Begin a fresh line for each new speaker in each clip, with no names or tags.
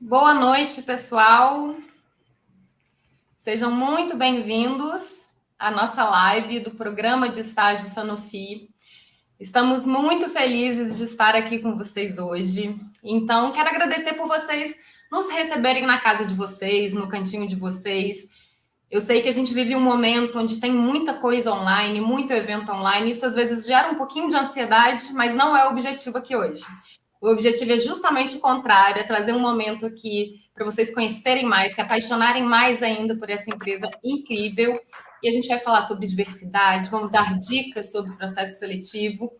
Boa noite, pessoal. Sejam muito bem-vindos à nossa live do programa de estágio Sanofi. Estamos muito felizes de estar aqui com vocês hoje. Então, quero agradecer por vocês nos receberem na casa de vocês, no cantinho de vocês. Eu sei que a gente vive um momento onde tem muita coisa online, muito evento online. Isso às vezes gera um pouquinho de ansiedade, mas não é o objetivo aqui hoje. O objetivo é justamente o contrário, é trazer um momento aqui para vocês conhecerem mais, se apaixonarem mais ainda por essa empresa incrível. E a gente vai falar sobre diversidade, vamos dar dicas sobre o processo seletivo.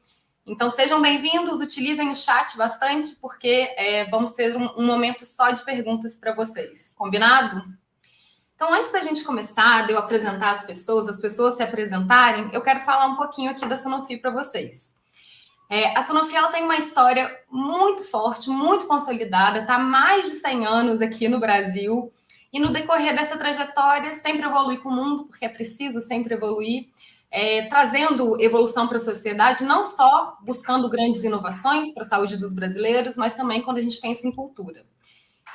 Então, sejam bem-vindos, utilizem o chat bastante, porque vamos ter um momento só de perguntas para vocês. Combinado? Então, antes da gente começar, de eu apresentar as pessoas se apresentarem, eu quero falar um pouquinho aqui da Sanofi para vocês. A Sanofi ela tem uma história muito forte, muito consolidada, está há mais de 100 anos aqui no Brasil, e no decorrer dessa trajetória sempre evolui com o mundo, porque é preciso sempre evoluir, trazendo evolução para a sociedade, não só buscando grandes inovações para a saúde dos brasileiros, mas também quando a gente pensa em cultura.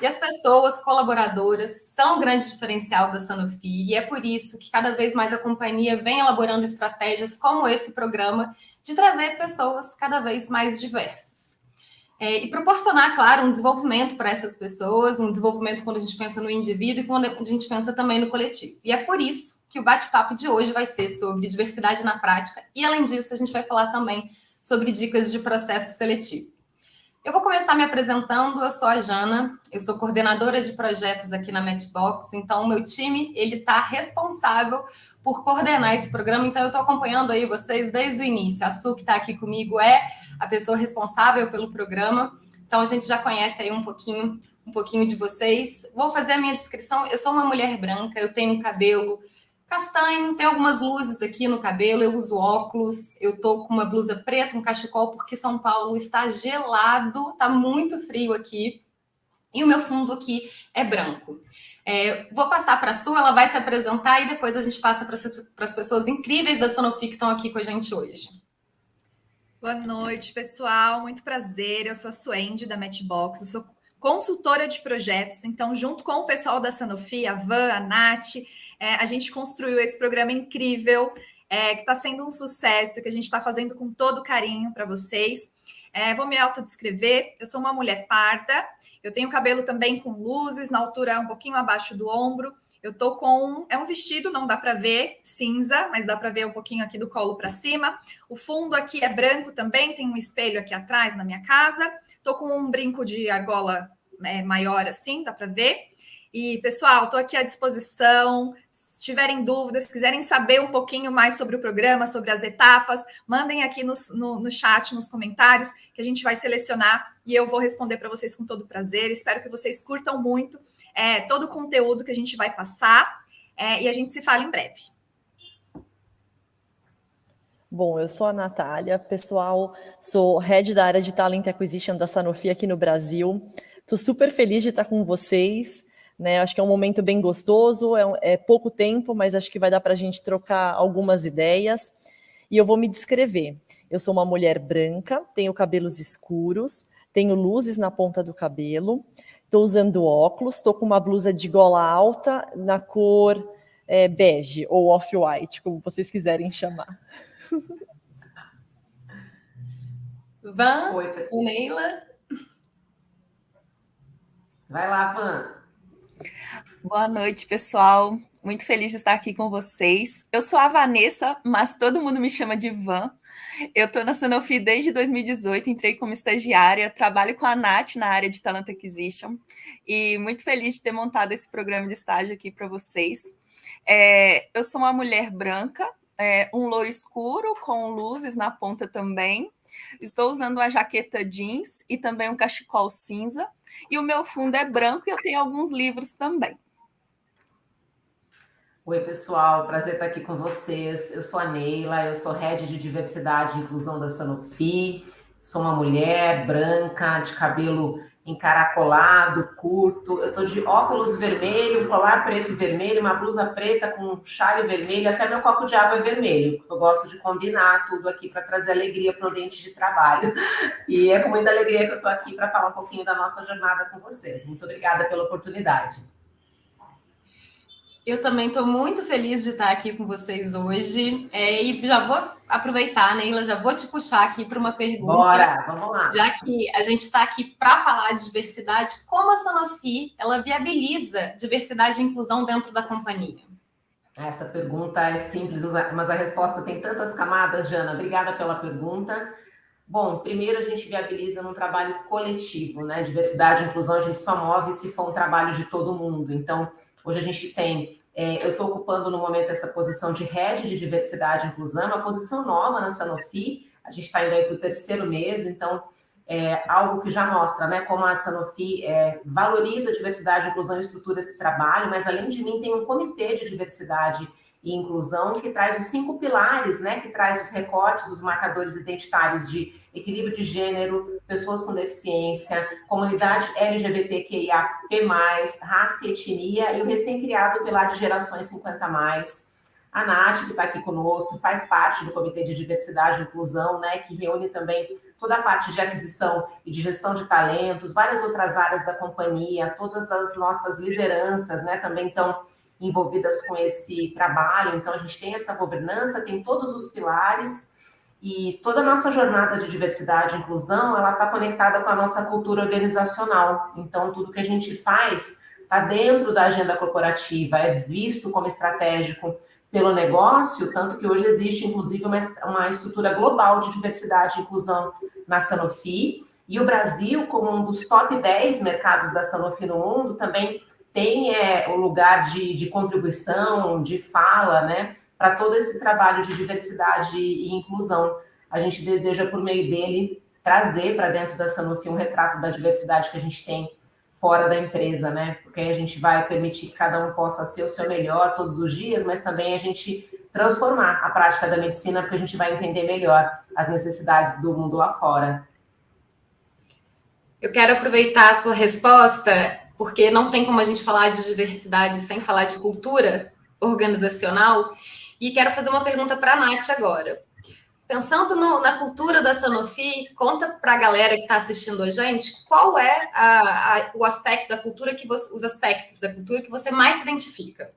E as pessoas colaboradoras são um grande diferencial da Sanofi, e é por isso que cada vez mais a companhia vem elaborando estratégias como esse programa de trazer pessoas cada vez mais diversas. E proporcionar, claro, um desenvolvimento para essas pessoas, um desenvolvimento quando a gente pensa no indivíduo e quando a gente pensa também no coletivo. E é por isso que o bate-papo de hoje vai ser sobre diversidade na prática, e além disso, a gente vai falar também sobre dicas de processo seletivo. Eu vou começar me apresentando, eu sou a Jana, eu sou coordenadora de projetos aqui na Matchbox, então o meu time, ele está responsável por coordenar esse programa, então eu estou acompanhando aí vocês desde o início. A Su, que está aqui comigo, é a pessoa responsável pelo programa, então a gente já conhece aí um pouquinho de vocês. Vou fazer a minha descrição, eu sou uma mulher branca, eu tenho cabelo castanho, tem algumas luzes aqui no cabelo, eu uso óculos, eu tô com uma blusa preta, um cachecol, porque São Paulo está gelado, tá muito frio aqui, e o meu fundo aqui é branco. Vou passar para a Su, ela vai se apresentar e depois a gente passa para as pessoas incríveis da Sanofi que estão aqui com a gente hoje.
Boa noite, pessoal. Muito prazer. Eu sou a Suende da Matchbox, eu sou consultora de projetos. Então, junto com o pessoal da Sanofi, a Van, a Nath, a gente construiu esse programa incrível, que está sendo um sucesso, que a gente está fazendo com todo carinho para vocês. Vou me autodescrever. Eu sou uma mulher parda, eu tenho cabelo também com luzes, na altura um pouquinho abaixo do ombro. Eu tô com um vestido, não dá para ver, cinza, mas dá para ver um pouquinho aqui do colo para cima. O fundo aqui é branco também, tem um espelho aqui atrás na minha casa. Tô com um brinco de argola maior assim, dá para ver. E, pessoal, estou aqui à disposição. Se tiverem dúvidas, se quiserem saber um pouquinho mais sobre o programa, sobre as etapas, mandem aqui no chat, nos comentários, que a gente vai selecionar e eu vou responder para vocês com todo prazer. Espero que vocês curtam muito todo o conteúdo que a gente vai passar e a gente se fala em breve.
Bom, eu sou a Natália, pessoal, sou Head da área de Talent Acquisition da Sanofi aqui no Brasil. Estou super feliz de estar com vocês, né? Acho que é um momento bem gostoso, é pouco tempo, mas acho que vai dar para a gente trocar algumas ideias. E eu vou me descrever. Eu sou uma mulher branca, tenho cabelos escuros, tenho luzes na ponta do cabelo, estou usando óculos, estou com uma blusa de gola alta na cor bege ou off-white, como vocês quiserem chamar.
Van, Neila.
Vai lá, Van.
Boa noite, pessoal. Muito feliz de estar aqui com vocês. Eu sou a Vanessa, mas todo mundo me chama de Van. Eu estou na Sanofi desde 2018, entrei como estagiária, trabalho com a Nath na área de Talent Acquisition e muito feliz de ter montado esse programa de estágio aqui para vocês. Eu sou uma mulher branca, um loiro escuro com luzes na ponta também. Estou usando uma jaqueta jeans e também um cachecol cinza. E o meu fundo é branco e eu tenho alguns livros também.
Oi, pessoal. Prazer estar aqui com vocês. Eu sou a Neila, eu sou Head de Diversidade e Inclusão da Sanofi. Sou uma mulher branca, de cabelo encaracolado, curto. Eu estou de óculos vermelho, colar preto e vermelho, uma blusa preta com chale vermelho, até meu copo de água é vermelho. Eu gosto de combinar tudo aqui para trazer alegria para o ambiente de trabalho. E é com muita alegria que eu estou aqui para falar um pouquinho da nossa jornada com vocês. Muito obrigada pela oportunidade.
Eu também estou muito feliz de estar aqui com vocês hoje. E já vou aproveitar, Neila, já vou te puxar aqui para uma pergunta.
Bora, vamos lá.
Já que a gente está aqui para falar de diversidade, como a Sanofi ela viabiliza diversidade e inclusão dentro da companhia?
Essa pergunta é simples, mas a resposta tem tantas camadas, Jana. Obrigada pela pergunta. Bom, primeiro a gente viabiliza num trabalho coletivo, né? Diversidade e inclusão a gente só move se for um trabalho de todo mundo. Então, hoje a gente tem, eu estou ocupando no momento essa posição de head de diversidade e inclusão, uma posição nova na Sanofi, a gente está indo aí para o 3º mês, então é algo que já mostra, né, como a Sanofi valoriza a diversidade e inclusão e estrutura esse trabalho, mas além de mim tem um comitê de diversidade e inclusão que traz os 5 pilares, né, que traz os recortes, os marcadores identitários de equilíbrio de gênero, pessoas com deficiência, comunidade LGBTQIAP+, raça e etnia, e o recém-criado pilar de gerações 50+. A Nath, que está aqui conosco, faz parte do Comitê de Diversidade e Inclusão, né, que reúne também toda a parte de aquisição e de gestão de talentos, várias outras áreas da companhia, todas as nossas lideranças, né, também estão envolvidas com esse trabalho. Então, a gente tem essa governança, tem todos os pilares, e toda a nossa jornada de diversidade e inclusão, ela está conectada com a nossa cultura organizacional. Então, tudo que a gente faz está dentro da agenda corporativa, é visto como estratégico pelo negócio, tanto que hoje existe, inclusive, uma estrutura global de diversidade e inclusão na Sanofi, e o Brasil, como um dos top 10 mercados da Sanofi no mundo, também tem o lugar de contribuição, de fala, né, para todo esse trabalho de diversidade e inclusão. A gente deseja, por meio dele, trazer para dentro da Sanofi um retrato da diversidade que a gente tem fora da empresa, né? Porque aí a gente vai permitir que cada um possa ser o seu melhor todos os dias, mas também a gente transformar a prática da medicina, porque a gente vai entender melhor as necessidades do mundo lá fora.
Eu quero aproveitar a sua resposta, porque não tem como a gente falar de diversidade sem falar de cultura organizacional, e quero fazer uma pergunta para a Nath agora. Pensando na cultura da Sanofi, conta para a galera que está assistindo a gente qual é o aspecto da cultura os aspectos da cultura que você mais se identifica.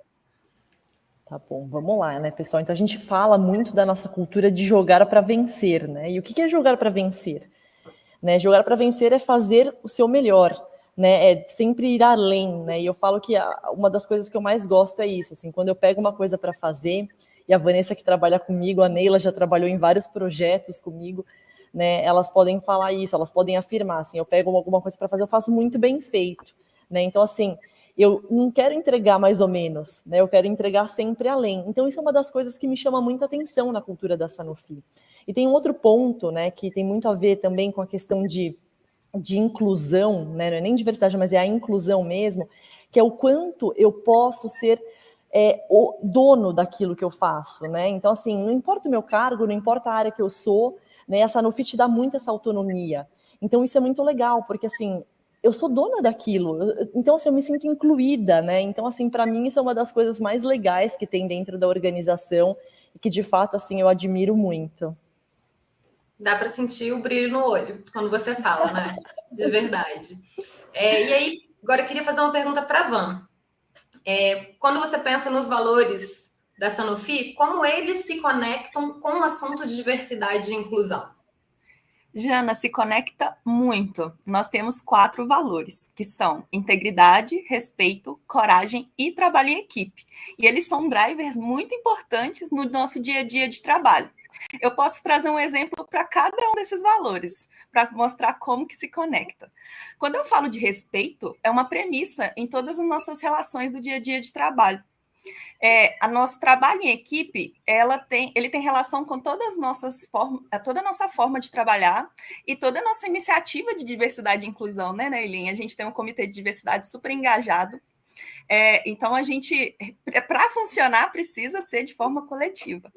Tá bom, vamos lá, né, pessoal? Então a gente fala muito da nossa cultura de jogar para vencer, né? E o que é jogar para vencer? Né? Jogar para vencer é fazer o seu melhor, né? É sempre ir além, né? E eu falo que uma das coisas que eu mais gosto é isso, assim, quando eu pego uma coisa para fazer. E a Vanessa, que trabalha comigo, a Neila já trabalhou em vários projetos comigo, né? Elas podem falar isso, elas podem afirmar, assim, eu pego alguma coisa para fazer, eu faço muito bem feito, né? Então, assim, eu não quero entregar mais ou menos, né? Eu quero entregar sempre além. Então, isso é uma das coisas que me chama muita atenção na cultura da Sanofi. E tem um outro ponto, né, que tem muito a ver também com a questão de inclusão, né? Não é nem diversidade, mas é a inclusão mesmo, que é o quanto eu posso ser o dono daquilo que eu faço, né? Então, assim, não importa o meu cargo, não importa a área que eu sou, né? A Sanofi te dá muito essa autonomia. Então, isso é muito legal, porque, assim, eu sou dona daquilo. Então, assim, eu me sinto incluída, né? Então, assim, para mim, isso é uma das coisas mais legais que tem dentro da organização e que, de fato, assim, eu admiro muito.
Dá para sentir o brilho no olho quando você fala, né? De verdade. E aí, agora eu queria fazer uma pergunta para a Van. Quando você pensa nos valores da Sanofi, como eles se conectam com o assunto de diversidade e inclusão?
Jana, se conecta muito. Nós temos 4 valores, que são integridade, respeito, coragem e trabalho em equipe. E eles são drivers muito importantes no nosso dia a dia de trabalho. Eu posso trazer um exemplo para cada um desses valores, para mostrar como que se conecta. Quando eu falo de respeito, é uma premissa em todas as nossas relações do dia a dia de trabalho. A nosso trabalho em equipe, ele tem relação com toda a nossa forma de trabalhar e toda a nossa iniciativa de diversidade e inclusão, né, Neilinha? A gente tem um comitê de diversidade super engajado. Então, a gente, para funcionar, precisa ser de forma coletiva.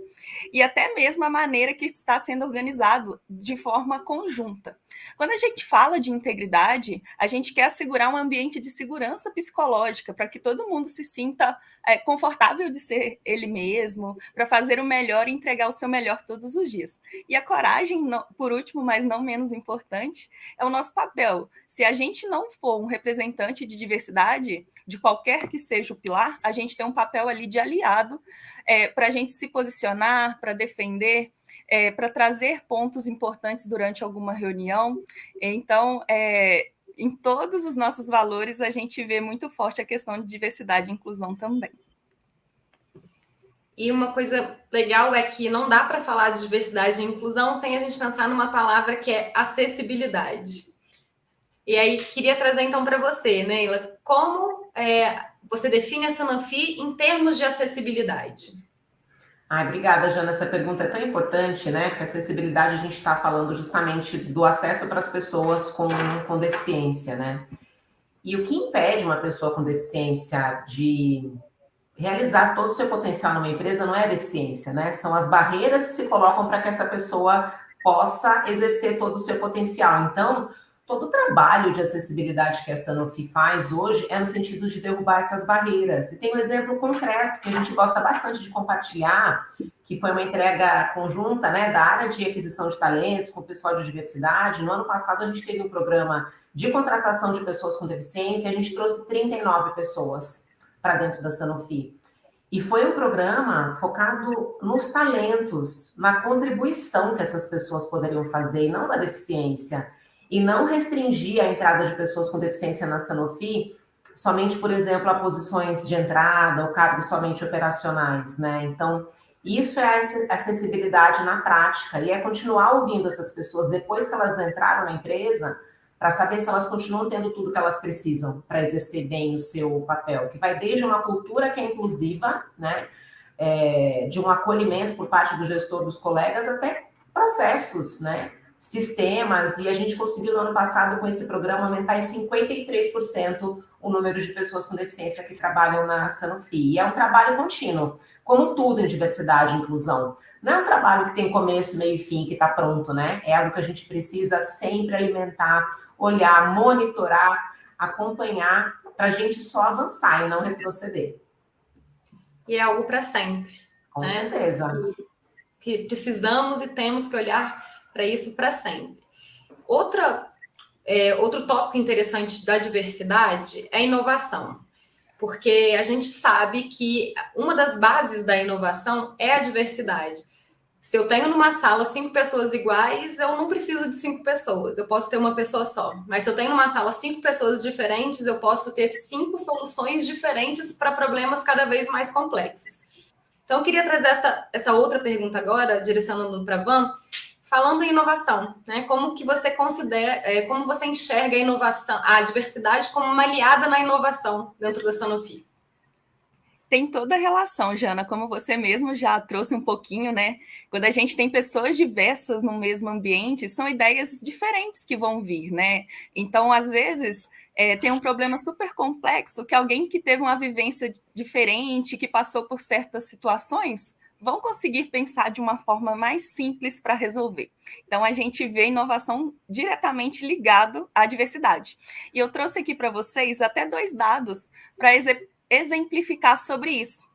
E até mesmo a maneira que está sendo organizado de forma conjunta. Quando a gente fala de integridade, a gente quer assegurar um ambiente de segurança psicológica para que todo mundo se sinta confortável de ser ele mesmo, para fazer o melhor e entregar o seu melhor todos os dias. E a coragem, por último, mas não menos importante, é o nosso papel. Se a gente não for um representante de diversidade, de qualquer que seja o pilar, a gente tem um papel ali de aliado para a gente se posicionar, para defender, para trazer pontos importantes durante alguma reunião. Então, em todos os nossos valores, a gente vê muito forte a questão de diversidade e inclusão também.
E uma coisa legal é que não dá para falar de diversidade e inclusão sem a gente pensar numa palavra que é acessibilidade. E aí, queria trazer então para você, Neila, como você define a Sanofi em termos de acessibilidade?
Obrigada, Jana. Essa pergunta é tão importante, né? Porque a acessibilidade a gente está falando justamente do acesso para as pessoas com deficiência, né? E o que impede uma pessoa com deficiência de realizar todo o seu potencial numa empresa não é a deficiência, né? São as barreiras que se colocam para que essa pessoa possa exercer todo o seu potencial. Então, todo o trabalho de acessibilidade que a Sanofi faz hoje é no sentido de derrubar essas barreiras. E tem um exemplo concreto que a gente gosta bastante de compartilhar, que foi uma entrega conjunta, né, da área de aquisição de talentos com o pessoal de diversidade. No ano passado, a gente teve um programa de contratação de pessoas com deficiência, e a gente trouxe 39 pessoas para dentro da Sanofi. E foi um programa focado nos talentos, na contribuição que essas pessoas poderiam fazer, e não na deficiência. E não restringir a entrada de pessoas com deficiência na Sanofi somente, por exemplo, a posições de entrada ou cargos somente operacionais, né? Então, isso é acessibilidade na prática, e é continuar ouvindo essas pessoas depois que elas entraram na empresa, para saber se elas continuam tendo tudo que elas precisam para exercer bem o seu papel, que vai desde uma cultura que é inclusiva, né? De um acolhimento por parte do gestor dos colegas, até processos, né? Sistemas, e a gente conseguiu no ano passado com esse programa aumentar em 53% o número de pessoas com deficiência que trabalham na Sanofi. E é um trabalho contínuo, como tudo em diversidade e inclusão. Não é um trabalho que tem começo, meio e fim, que está pronto, né? É algo que a gente precisa sempre alimentar, olhar, monitorar, acompanhar, para a gente só avançar e não retroceder.
E é algo para sempre.
Com certeza.
Que precisamos e temos que olhar para isso para sempre. Outro tópico interessante da diversidade é a inovação, porque a gente sabe que uma das bases da inovação é a diversidade. Se eu tenho numa sala 5 pessoas iguais, eu não preciso de 5 pessoas, eu posso ter uma pessoa só. Mas se eu tenho numa sala 5 pessoas diferentes, eu posso ter 5 soluções diferentes para problemas cada vez mais complexos. Então, eu queria trazer essa outra pergunta agora, direcionando para a Van, falando em inovação, né? Como que você considera, como você enxerga a inovação, a diversidade como uma aliada na inovação dentro da Sanofi?
Tem toda a relação, Jana, como você mesmo já trouxe um pouquinho, né? Quando a gente tem pessoas diversas no mesmo ambiente, são ideias diferentes que vão vir, né? Então, às vezes, tem um problema super complexo que alguém que teve uma vivência diferente, que passou por certas situações, vão conseguir pensar de uma forma mais simples para resolver. Então, a gente vê inovação diretamente ligado à diversidade. E eu trouxe aqui para vocês até 2 dados para exemplificar sobre isso.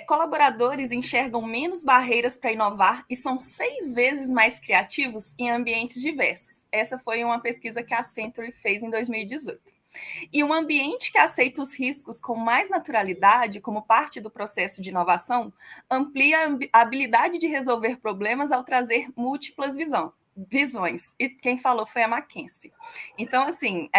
Colaboradores enxergam menos barreiras para inovar e são 6 vezes mais criativos em ambientes diversos. Essa foi uma pesquisa que a Accenture fez em 2018. E um ambiente que aceita os riscos com mais naturalidade, como parte do processo de inovação, amplia a habilidade de resolver problemas ao trazer múltiplas visões. E quem falou foi a McKinsey. Então, assim,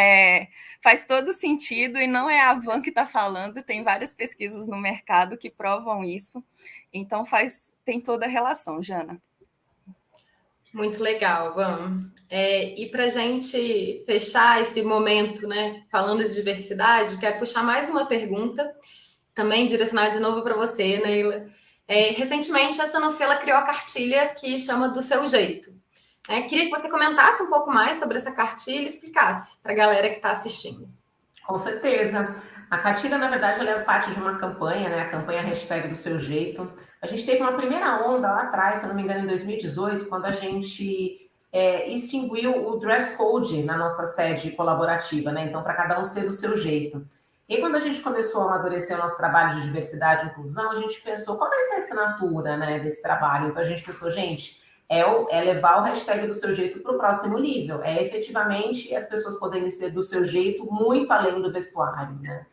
faz todo sentido, e não é a Van que está falando, tem várias pesquisas no mercado que provam isso. Então, tem toda a relação, Jana.
Muito legal, Van. E para a gente fechar esse momento, né, falando de diversidade, quero puxar mais uma pergunta, também direcionada de novo para você, Neila. Recentemente, a Sanofi criou a cartilha que chama Do Seu Jeito. Queria que você comentasse um pouco mais sobre essa cartilha e explicasse para a galera que está assistindo.
Com certeza. A cartilha, na verdade, ela é parte de uma campanha, né? A campanha Hashtag do Seu Jeito. A gente teve uma primeira onda lá atrás, se eu não me engano, em 2018, quando a gente extinguiu o dress code na nossa sede colaborativa, né? Então, para cada um ser do seu jeito. E aí, quando a gente começou a amadurecer o nosso trabalho de diversidade e inclusão, a gente pensou, qual vai ser a assinatura, né, desse trabalho? Então, a gente pensou, gente, é levar o hashtag do seu jeito para o próximo nível. É efetivamente as pessoas poderem ser do seu jeito muito além do vestuário, né?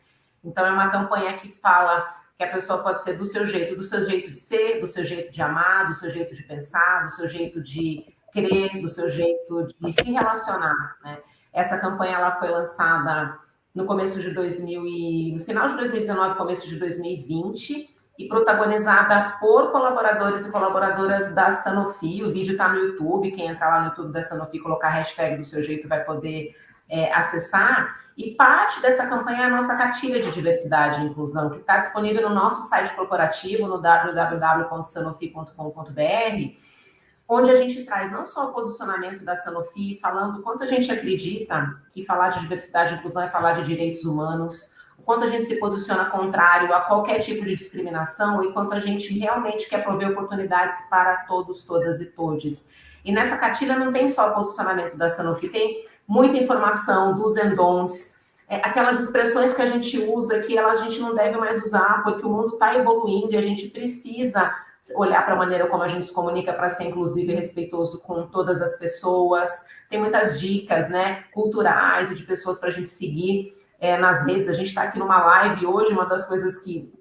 Então, é uma campanha que fala que a pessoa pode ser do seu jeito de ser, do seu jeito de amar, do seu jeito de pensar, do seu jeito de crer, do seu jeito de se relacionar, né? Essa campanha ela foi lançada no começo de no final de 2019, começo de 2020, e protagonizada por colaboradores e colaboradoras da Sanofi. O vídeo está no YouTube, quem entrar lá no YouTube da Sanofi, colocar a hashtag do seu jeito vai poder acessar. E parte dessa campanha é a nossa cartilha de diversidade e inclusão, que está disponível no nosso site corporativo, no www.sanofi.com.br, onde a gente traz não só o posicionamento da Sanofi, falando o quanto a gente acredita que falar de diversidade e inclusão é falar de direitos humanos, o quanto a gente se posiciona contrário a qualquer tipo de discriminação e quanto a gente realmente quer prover oportunidades para todos, todas e todes. E nessa cartilha não tem só o posicionamento da Sanofi, tem muita informação dos and don'ts, aquelas expressões que a gente usa que a gente não deve mais usar porque o mundo está evoluindo e a gente precisa olhar para a maneira como a gente se comunica para ser inclusivo e respeitoso com todas as pessoas. Tem muitas dicas, né, culturais e de pessoas para a gente seguir nas redes. A gente está aqui numa live hoje, uma das coisas que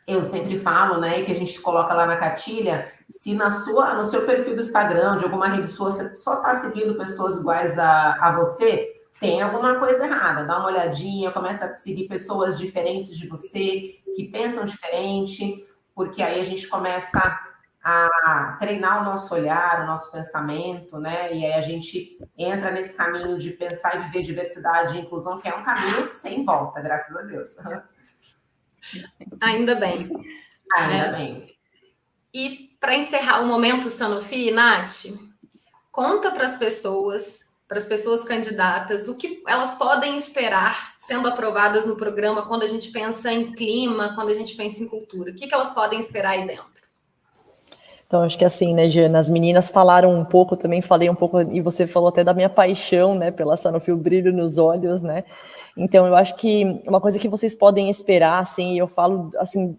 eu sempre falo, né, e que a gente coloca lá na cartilha, se no seu perfil do Instagram, de alguma rede sua, você só está seguindo pessoas iguais a você, tem alguma coisa errada. Dá uma olhadinha, começa a seguir pessoas diferentes de você, que pensam diferente, porque aí a gente começa a treinar o nosso olhar, o nosso pensamento, né? E aí a gente entra nesse caminho de pensar e viver diversidade e inclusão, que é um caminho sem volta, graças a Deus.
Ainda bem.
Ainda bem.
E para encerrar o momento Sanofi, Nath, conta para as pessoas candidatas, o que elas podem esperar sendo aprovadas no programa quando a gente pensa em clima, quando a gente pensa em cultura. O que elas podem esperar aí dentro?
Então, acho que assim, né, Jana, as meninas falaram um pouco, também falei um pouco, e você falou até da minha paixão, né, pela Sanofi, o brilho nos olhos, né? Então, eu acho que uma coisa que vocês podem esperar, assim, eu falo, assim,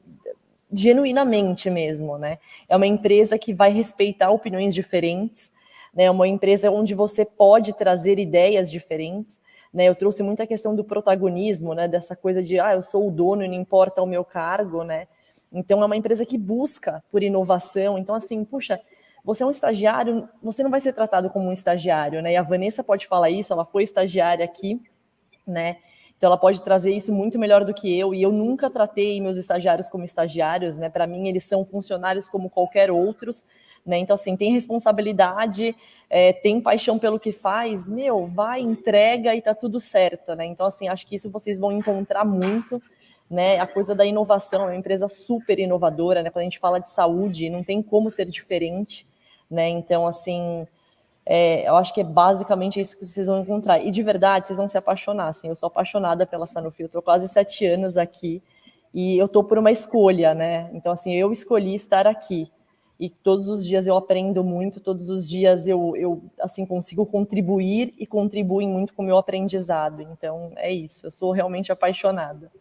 genuinamente mesmo, né? É uma empresa que vai respeitar opiniões diferentes, né? É uma empresa onde você pode trazer ideias diferentes, né? Eu trouxe muita questão do protagonismo, né? Dessa coisa de, eu sou o dono e não importa o meu cargo, né? Então, é uma empresa que busca por inovação. Então, assim, puxa, você é um estagiário, você não vai ser tratado como um estagiário, né? E a Vanessa pode falar isso, ela foi estagiária aqui, né? Então, ela pode trazer isso muito melhor do que eu, e eu nunca tratei meus estagiários como estagiários, né? Para mim, eles são funcionários como qualquer outros, né? Então, assim, tem responsabilidade, tem paixão pelo que faz, vai, entrega e tá tudo certo, né? Então, assim, acho que isso vocês vão encontrar muito, né? A coisa da inovação, é uma empresa super inovadora, né? Quando a gente fala de saúde, não tem como ser diferente, né? Então, assim, eu acho que é basicamente isso que vocês vão encontrar. E de verdade, vocês vão se apaixonar, assim. Eu sou apaixonada pela Sanofi, eu estou quase 7 anos aqui e eu estou por uma escolha, né? Então, assim, eu escolhi estar aqui e todos os dias eu aprendo muito, todos os dias eu assim, consigo contribuir e contribuem muito com o meu aprendizado. Então, é isso, eu sou realmente apaixonada.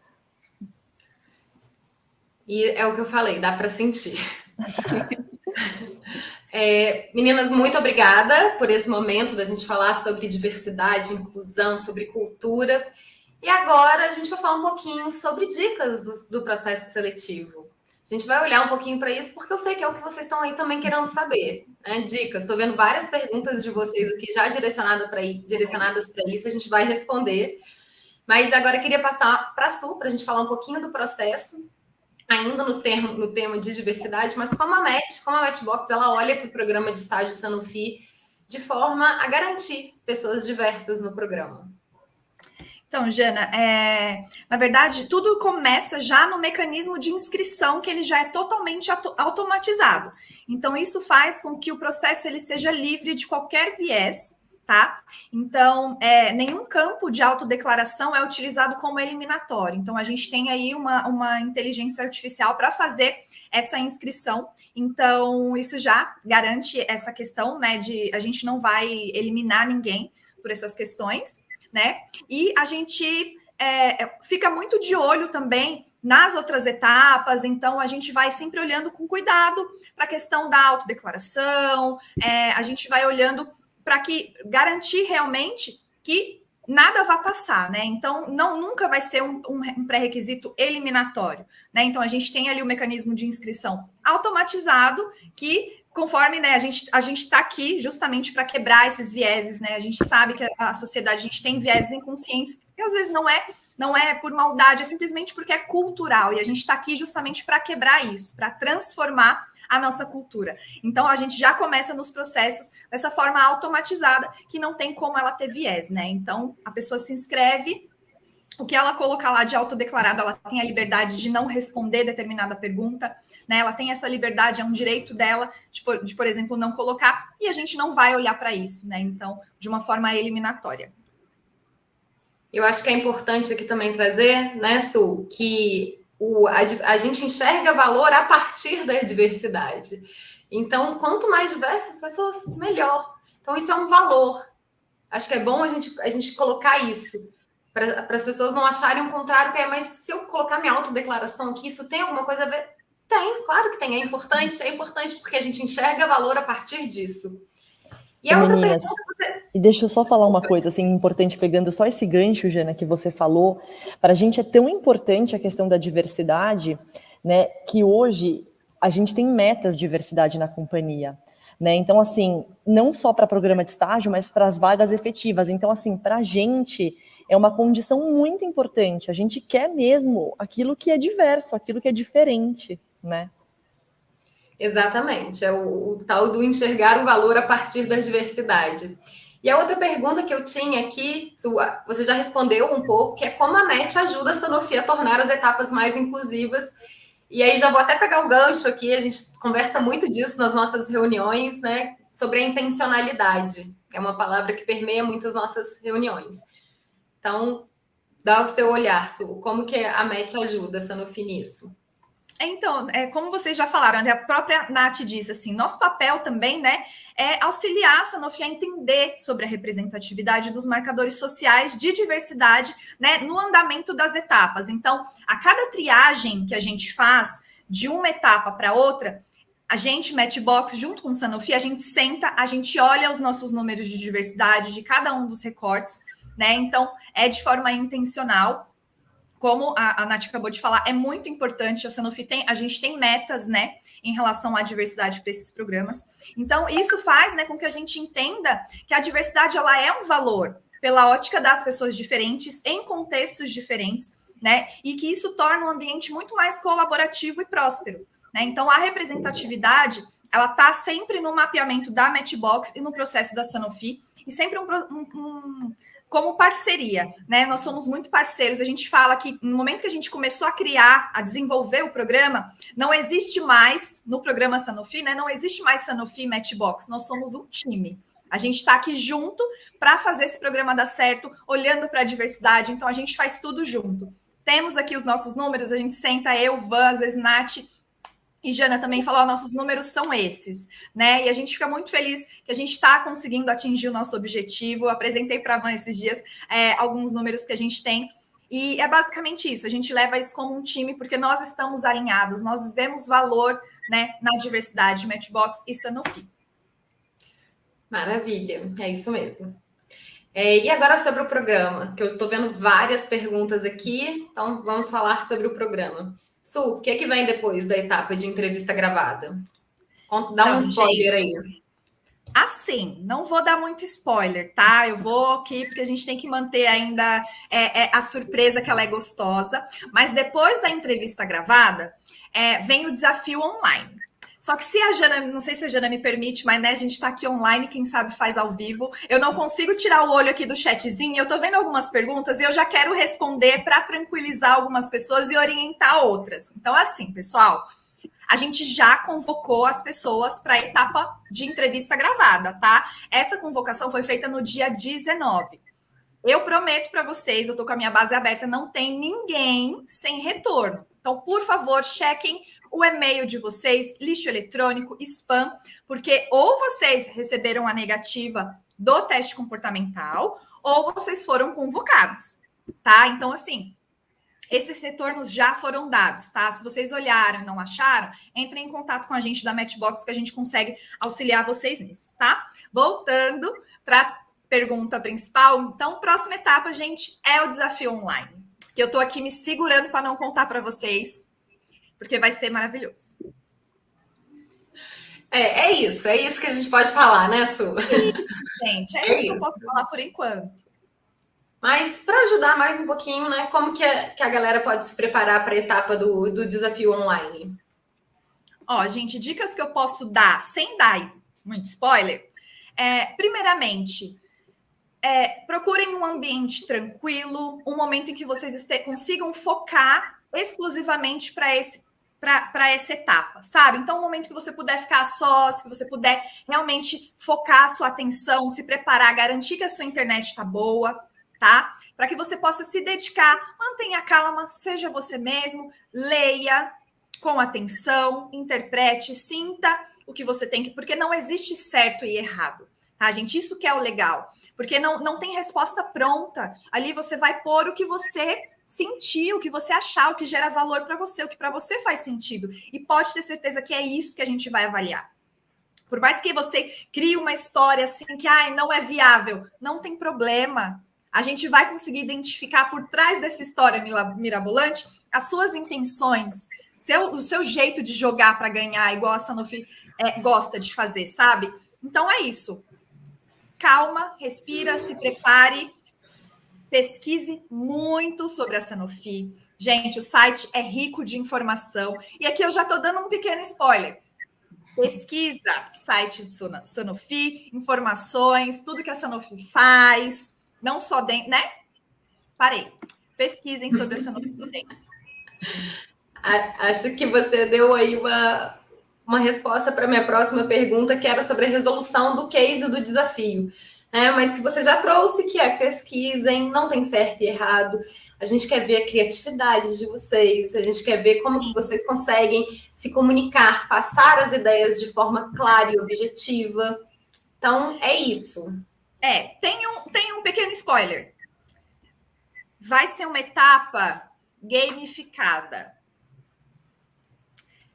E é o que eu falei, dá para sentir. Meninas, muito obrigada por esse momento da gente falar sobre diversidade, inclusão, sobre cultura. E agora a gente vai falar um pouquinho sobre dicas do processo seletivo. A gente vai olhar um pouquinho para isso, porque eu sei que é o que vocês estão aí também querendo saber, né? Dicas. Estou vendo várias perguntas de vocês aqui já direcionadas para isso, a gente vai responder. Mas agora eu queria passar para a Su, para a gente falar um pouquinho do processo, ainda no tema de diversidade, mas como a Matchbox, ela olha para o programa de estágio Sanofi de forma a garantir pessoas diversas no programa.
Então, Jana, na verdade, tudo começa já no mecanismo de inscrição, que ele já é totalmente automatizado. Então, isso faz com que o processo ele seja livre de qualquer viés, tá? Então, nenhum campo de autodeclaração é utilizado como eliminatório. Então, a gente tem aí uma inteligência artificial para fazer essa inscrição. Então, isso já garante essa questão, né, de a gente não vai eliminar ninguém por essas questões, né? E a gente fica muito de olho também nas outras etapas, então a gente vai sempre olhando com cuidado para a questão da autodeclaração, a gente vai olhando para garantir realmente que nada vai passar, né? Então, nunca vai ser um pré-requisito eliminatório, né? Então, a gente tem ali o mecanismo de inscrição automatizado que, conforme, né, a gente está aqui justamente para quebrar esses vieses, né? A gente sabe que a sociedade, a gente tem vieses inconscientes, que às vezes não é por maldade, é simplesmente porque é cultural, e a gente está aqui justamente para quebrar isso, para transformar a nossa cultura. Então, a gente já começa nos processos dessa forma automatizada, que não tem como ela ter viés, né? Então, a pessoa se inscreve, o que ela colocar lá de autodeclarado, ela tem a liberdade de não responder determinada pergunta, né? Ela tem essa liberdade, é um direito dela de, por exemplo, não colocar, e a gente não vai olhar para isso, né? Então, de uma forma eliminatória.
Eu acho que é importante aqui também trazer, né, Su, que a gente enxerga valor a partir da diversidade. Então, quanto mais diversas pessoas, melhor. Então, isso é um valor. Acho que é bom a gente colocar isso, para as pessoas não acharem o contrário, que mas se eu colocar minha autodeclaração aqui, isso tem alguma coisa a ver? Tem, claro que tem. É importante porque a gente enxerga valor a partir disso. E a outra
Meninas,
pergunta...
E deixa eu só falar uma coisa assim importante, pegando só esse gancho, Jana, que você falou. Para a gente é tão importante a questão da diversidade, né, que hoje a gente tem metas de diversidade na companhia, né? Então, assim, não só para programa de estágio, mas para as vagas efetivas. Então, assim, para a gente é uma condição muito importante. A gente quer mesmo aquilo que é diverso, aquilo que é diferente, né?
Exatamente, é o tal do enxergar o valor a partir da diversidade. E a outra pergunta que eu tinha aqui, você já respondeu um pouco, que é como a MET ajuda a Sanofi a tornar as etapas mais inclusivas. E aí já vou até pegar o gancho aqui, a gente conversa muito disso nas nossas reuniões, né? Sobre a intencionalidade. É uma palavra que permeia muitas nossas reuniões. Então, dá o seu olhar, Su, como que a MET ajuda a Sanofi nisso?
Então, como vocês já falaram, a própria Nath disse assim, nosso papel também, né, é auxiliar a Sanofi a entender sobre a representatividade dos marcadores sociais de diversidade, né, no andamento das etapas. Então, a cada triagem que a gente faz de uma etapa para outra, a gente, Matchbox, junto com o Sanofi, a gente senta, a gente olha os nossos números de diversidade de cada um dos recortes, né, então é de forma intencional. Como a Nath acabou de falar, é muito importante, a Sanofi a gente tem metas, né, em relação à diversidade para esses programas. Então, isso faz, né, com que a gente entenda que a diversidade, ela é um valor pela ótica das pessoas diferentes, em contextos diferentes, né, e que isso torna um ambiente muito mais colaborativo e próspero, né. Então, a representatividade, ela está sempre no mapeamento da Matchbox e no processo da Sanofi, e sempre como parceria, né? Nós somos muito parceiros. A gente fala que no momento que a gente começou a criar, a desenvolver o programa, não existe mais, no programa Sanofi, né? Não existe mais Sanofi e Matchbox. Nós somos um time. A gente está aqui junto para fazer esse programa dar certo, olhando para a diversidade. Então, a gente faz tudo junto. Temos aqui os nossos números, a gente senta, eu, Van, às vezes Nath e Jana também falou, nossos números são esses, né? E a gente fica muito feliz que a gente está conseguindo atingir o nosso objetivo. Eu apresentei para a Van esses dias alguns números que a gente tem. E é basicamente isso, a gente leva isso como um time, porque nós estamos alinhados, nós vemos valor, né, na diversidade, Matchbox e Sanofi.
Maravilha, é isso mesmo. E agora sobre o programa, que eu estou vendo várias perguntas aqui, então vamos falar sobre o programa. Su, o que vem depois da etapa de entrevista gravada? Dá um spoiler aí.
Assim, não vou dar muito spoiler, tá? Eu vou aqui, porque a gente tem que manter ainda a surpresa que ela é gostosa. Mas depois da entrevista gravada, vem o desafio online. Só que se a Jana, não sei se a Jana me permite, mas né, a gente está aqui online, quem sabe faz ao vivo. Eu não consigo tirar o olho aqui do chatzinho, eu estou vendo algumas perguntas e eu já quero responder para tranquilizar algumas pessoas e orientar outras. Então, assim, pessoal, a gente já convocou as pessoas para a etapa de entrevista gravada, tá? Essa convocação foi feita no dia 19. Eu prometo para vocês, eu tô com a minha base aberta, não tem ninguém sem retorno. Então, por favor, chequem o e-mail de vocês, lixo eletrônico, spam, porque ou vocês receberam a negativa do teste comportamental, ou vocês foram convocados, tá? Então, assim, esses retornos já foram dados, tá? Se vocês olharam e não acharam, entrem em contato com a gente da Matchbox que a gente consegue auxiliar vocês nisso, tá? Voltando para a pergunta principal, então, próxima etapa, gente, é o desafio online. Que eu tô aqui me segurando para não contar para vocês, porque vai ser maravilhoso.
É isso que a gente pode falar, né, Su?
Isso, gente, é isso que eu posso falar por enquanto.
Mas para ajudar mais um pouquinho, né, como que a galera pode se preparar para a etapa do desafio online?
Ó, gente, dicas que eu posso dar, sem dar muito spoiler, primeiramente, procurem um ambiente tranquilo, um momento em que vocês consigam focar exclusivamente para essa etapa, sabe? Então, um momento que você puder ficar a sós, que você puder realmente focar a sua atenção, se preparar, garantir que a sua internet está boa, tá? Para que você possa se dedicar, mantenha calma, seja você mesmo, leia com atenção, interprete, sinta o que você tem que... Porque não existe certo e errado, tá, gente? Isso que é o legal. Porque não tem resposta pronta. Ali você vai pôr o que você sentir, o que você achar, o que gera valor para você, o que para você faz sentido. E pode ter certeza que é isso que a gente vai avaliar. Por mais que você crie uma história assim que não é viável, não tem problema. A gente vai conseguir identificar por trás dessa história mirabolante as suas intenções, o seu jeito de jogar para ganhar, igual a Sanofi gosta de fazer, sabe? Então é isso. Calma, respira, se prepare, pesquise muito sobre a Sanofi. Gente, o site é rico de informação. E aqui eu já estou dando um pequeno spoiler. Pesquisa site Sanofi, informações, tudo que a Sanofi faz, não só dentro, né? Parei. Pesquisem sobre a Sanofi dentro.
Acho que você deu aí uma resposta para a minha próxima pergunta, que era sobre a resolução do case do desafio. Mas que você já trouxe, que é pesquisem, não tem certo e errado. A gente quer ver a criatividade de vocês, a gente quer ver como que vocês conseguem se comunicar, passar as ideias de forma clara e objetiva. Então, é isso.
Tem um pequeno spoiler. Vai ser uma etapa gamificada,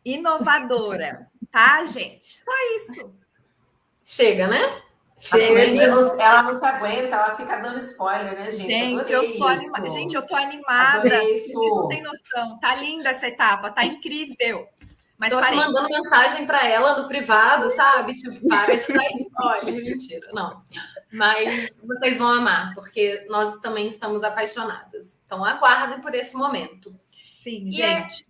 inovadora, tá, gente? Só isso.
Chega, né?
Ela não se aguenta, ela fica dando spoiler, né, gente?
Gente, eu tô animada. Vocês não tem noção. Tá linda essa etapa, tá incrível. Mas
tô aqui mandando mensagem para ela no privado, sabe? Tipo, para de dar spoiler. Mentira, não. Mas vocês vão amar, porque nós também estamos apaixonadas. Então, aguardem por esse momento.
Sim, gente.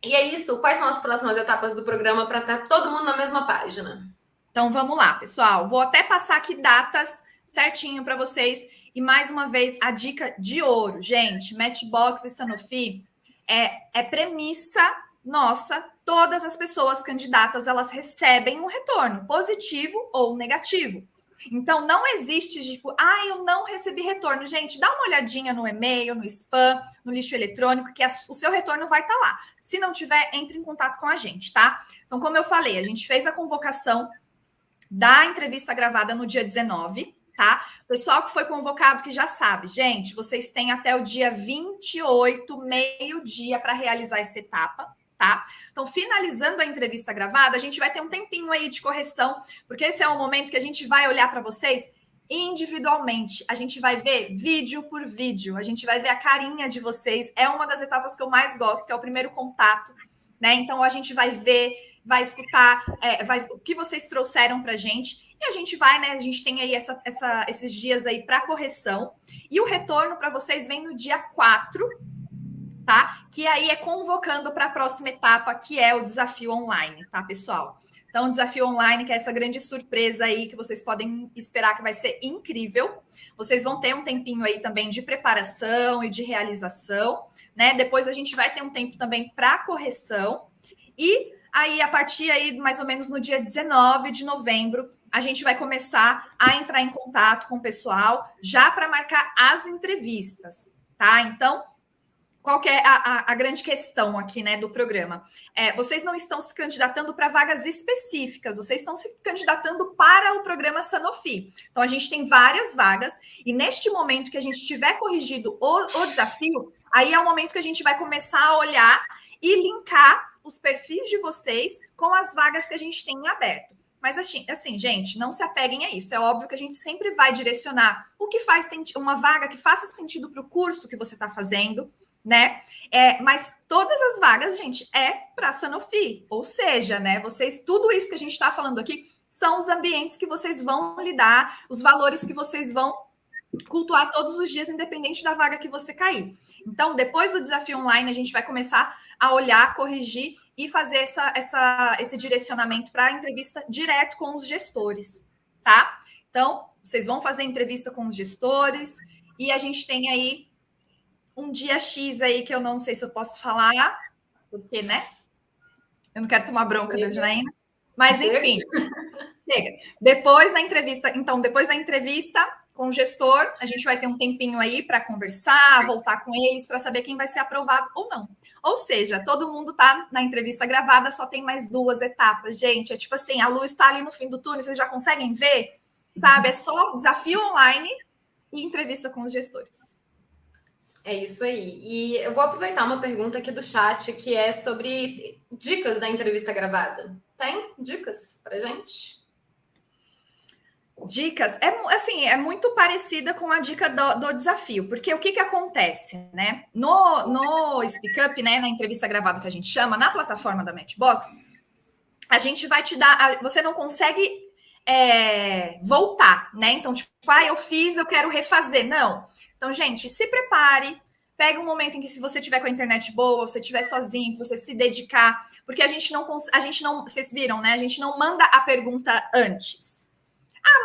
E é isso. Quais são as próximas etapas do programa para estar todo mundo na mesma página?
Então, vamos lá, pessoal. Vou até passar aqui datas certinho para vocês. E, mais uma vez, a dica de ouro. Gente, Matchbox e Sanofi é premissa nossa. Todas as pessoas candidatas, elas recebem um retorno, positivo ou negativo. Então, não existe, tipo, eu não recebi retorno. Gente, dá uma olhadinha no e-mail, no spam, no lixo eletrônico, que o seu retorno vai estar lá. Se não tiver, entre em contato com a gente, tá? Então, como eu falei, a gente fez a convocação da entrevista gravada no dia 19, tá? O pessoal que foi convocado que já sabe, gente, vocês têm até o dia 28, meio-dia, para realizar essa etapa, tá? Então, finalizando a entrevista gravada, a gente vai ter um tempinho aí de correção, porque esse é o momento que a gente vai olhar para vocês individualmente. A gente vai ver vídeo por vídeo, a gente vai ver a carinha de vocês. É uma das etapas que eu mais gosto, que é o primeiro contato, né? Então, a gente vai ver, vai escutar o que vocês trouxeram para a gente, e a gente vai, né? A gente tem aí esses dias aí para correção, e o retorno para vocês vem no dia 4, tá? Que aí é convocando para a próxima etapa, que é o desafio online, tá, pessoal? Então, o desafio online, que é essa grande surpresa aí, que vocês podem esperar que vai ser incrível. Vocês vão ter um tempinho aí também de preparação e de realização, né? Depois a gente vai ter um tempo também para correção. E aí, a partir aí, mais ou menos no dia 19 de novembro, a gente vai começar a entrar em contato com o pessoal já para marcar as entrevistas, tá? Então, qual que é a grande questão aqui, né, do programa? Vocês não estão se candidatando para vagas específicas, vocês estão se candidatando para o programa Sanofi. Então, a gente tem várias vagas, e neste momento que a gente tiver corrigido o desafio, aí é o momento que a gente vai começar a olhar e linkar os perfis de vocês com as vagas que a gente tem em aberto. Mas assim, gente, não se apeguem a isso. É óbvio que a gente sempre vai direcionar o que faz sentido, uma vaga que faça sentido para o curso que você está fazendo, né? Mas todas as vagas, gente, é para Sanofi. Ou seja, né? Tudo isso que a gente está falando aqui são os ambientes que vocês vão lidar, os valores que vocês vão cultuar todos os dias, independente da vaga que você cair. Então, depois do desafio online, a gente vai começar a olhar, corrigir e fazer esse direcionamento para a entrevista direto com os gestores, tá? Então, vocês vão fazer entrevista com os gestores e a gente tem aí um dia X aí que eu não sei se eu posso falar, porque, né? Eu não quero tomar bronca da Janaína, mas enfim, chega. Depois da entrevista com o gestor, a gente vai ter um tempinho aí para conversar, voltar com eles para saber quem vai ser aprovado ou não. Ou seja, todo mundo tá na entrevista gravada, só tem mais 2 etapas, gente. É tipo assim, a luz está ali no fim do túnel, vocês já conseguem ver? Sabe? É só desafio online e entrevista com os gestores.
É isso aí. E eu vou aproveitar uma pergunta aqui do chat, que é sobre dicas da entrevista gravada. Tem dicas pra gente?
Dicas, é muito parecida com a dica do desafio, porque o que acontece, né? No Speak Up, né, na entrevista gravada que a gente chama, na plataforma da Matchbox, a gente vai te dar, você não consegue voltar, né? Então, tipo, eu fiz, eu quero refazer. Não. Então, gente, se prepare, pega um momento em que, se você tiver com a internet boa, você estiver sozinho, que você se dedicar, porque a gente não, vocês viram, né? A gente não manda a pergunta antes.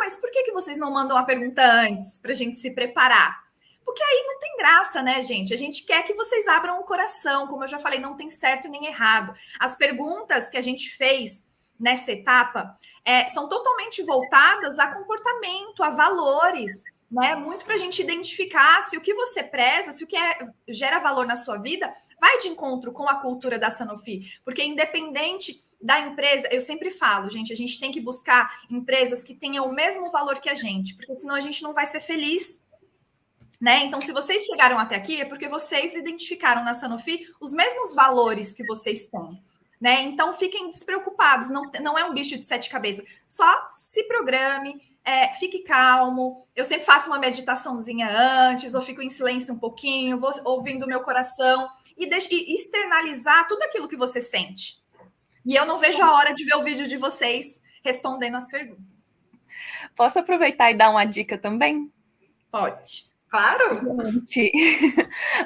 Mas por que vocês não mandam a pergunta antes para a gente se preparar? Porque aí não tem graça, né, gente? A gente quer que vocês abram o coração, como eu já falei, não tem certo nem errado. As perguntas que a gente fez nessa etapa são totalmente voltadas a comportamento, a valores, né? Muito para a gente identificar se o que você preza, se o que gera valor na sua vida, vai de encontro com a cultura da Sanofi. Porque independente da empresa, eu sempre falo, gente, a gente tem que buscar empresas que tenham o mesmo valor que a gente, porque senão a gente não vai ser feliz, né? Então, se vocês chegaram até aqui, é porque vocês identificaram na Sanofi os mesmos valores que vocês têm, né? Então, fiquem despreocupados, não é um bicho de 7 cabeças, só se programe, fique calmo. Eu sempre faço uma meditaçãozinha antes, ou fico em silêncio um pouquinho, vou ouvindo o meu coração e externalizar tudo aquilo que você sente. E eu não vejo a hora de ver o vídeo de vocês respondendo as perguntas.
Posso aproveitar e dar uma dica também?
Pode.
Claro!
Gente,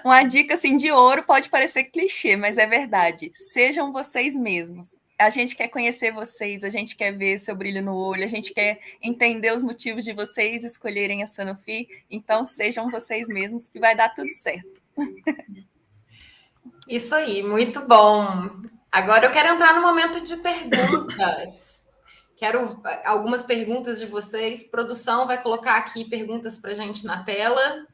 uma dica assim de ouro, pode parecer clichê, mas é verdade. Sejam vocês mesmos. A gente quer conhecer vocês, a gente quer ver seu brilho no olho, a gente quer entender os motivos de vocês escolherem a Sanofi. Então, sejam vocês mesmos, que vai dar tudo certo.
Isso aí, muito bom. Agora eu quero entrar no momento de perguntas. Quero algumas perguntas de vocês. Produção vai colocar aqui perguntas para a gente na tela.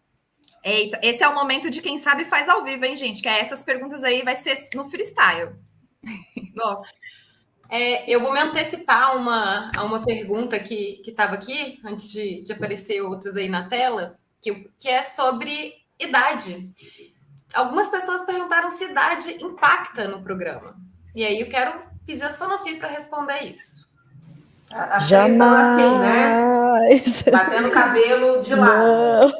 Eita, esse é o momento de quem sabe faz ao vivo, hein, gente? Que essas perguntas aí vai ser no freestyle. Gosto.
Eu vou me antecipar a uma pergunta que estava aqui, antes de aparecer outras aí na tela, que é sobre idade. Algumas pessoas perguntaram se idade impacta no programa. E aí eu quero pedir a Sanofi para responder isso.
As três estão assim, né? Batendo cabelo de lado.